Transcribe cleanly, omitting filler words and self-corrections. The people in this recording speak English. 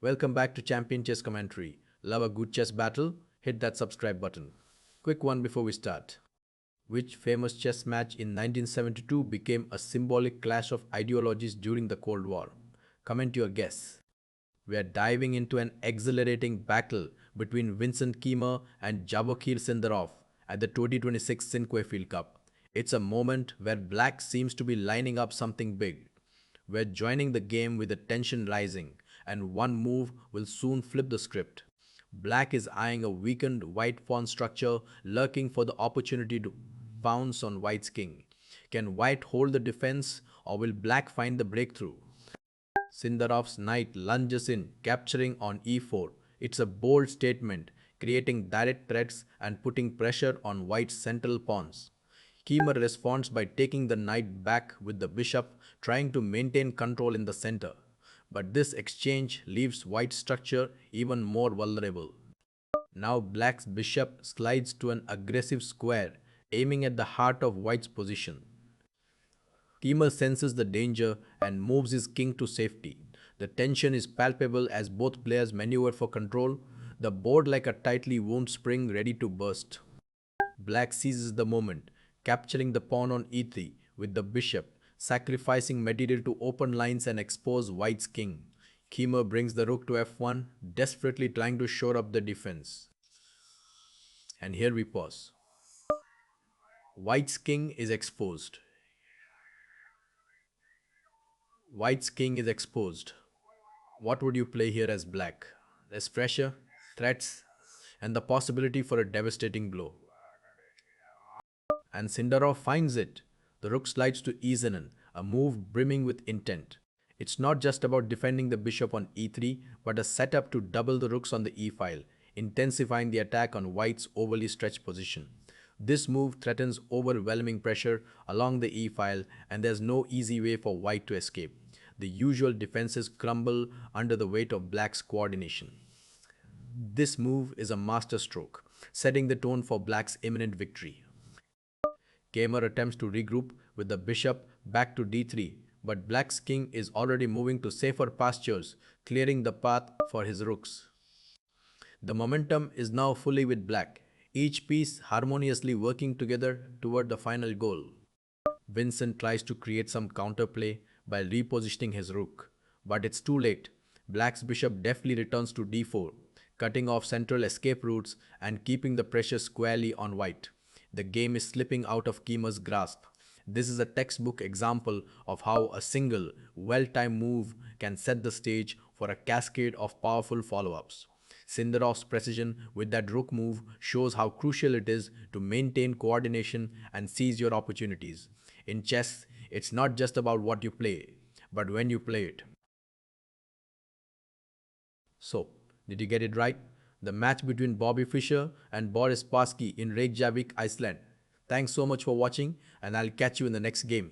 Welcome back to Champion Chess Commentary. Love a good chess battle? Hit that subscribe button. Quick one before we start. Which famous chess match in 1972 became a symbolic clash of ideologies during the Cold War? Comment your guess. We are diving into an exhilarating battle between Vincent Keymer and Javokhir Sindarov at the 2026 Sinquefield Cup. It's a moment where black seems to be lining up something big. We're joining the game with the tension rising, and one move will soon flip the script. Black is eyeing a weakened white pawn structure, lurking for the opportunity to pounce on white's king. Can white hold the defense, or will black find the breakthrough? Sindarov's knight lunges in, capturing on e4. It's a bold statement, creating direct threats and putting pressure on white's central pawns. Keymer responds by taking the knight back with the bishop, trying to maintain control in the center. But this exchange leaves white's structure even more vulnerable. Now black's bishop slides to an aggressive square, aiming at the heart of white's position. Keymer senses the danger and moves his king to safety. The tension is palpable as both players maneuver for control, the board like a tightly wound spring ready to burst. Black seizes the moment, capturing the pawn on e3 with the bishop, sacrificing material to open lines and expose white's king. Keymer brings the rook to f1, desperately trying to shore up the defense. And here we pause. White's king is exposed. White's king is exposed. What would you play here as black? There's pressure, threats, and the possibility for a devastating blow. And Sindarov finds it. The rook slides to e7, a move brimming with intent. It's not just about defending the bishop on e3, but a setup to double the rooks on the e-file, intensifying the attack on white's overly stretched position. This move threatens overwhelming pressure along the e-file, and there's no easy way for white to escape. The usual defenses crumble under the weight of black's coordination. This move is a masterstroke, setting the tone for black's imminent victory. Keymer attempts to regroup with the bishop back to d3, but black's king is already moving to safer pastures, clearing the path for his rooks. The momentum is now fully with black, each piece harmoniously working together toward the final goal. Vincent tries to create some counterplay by repositioning his rook, but it's too late. Black's bishop deftly returns to d4, cutting off central escape routes and keeping the pressure squarely on white. The game is slipping out of Keymer's grasp. This is a textbook example of how a single, well-timed move can set the stage for a cascade of powerful follow-ups. Sindarov's precision with that rook move shows how crucial it is to maintain coordination and seize your opportunities. In chess, it's not just about what you play, but when you play it. So, did you get it right? The match between Bobby Fischer and Boris Spassky in Reykjavik, Iceland. Thanks so much for watching, and I'll catch you in the next game.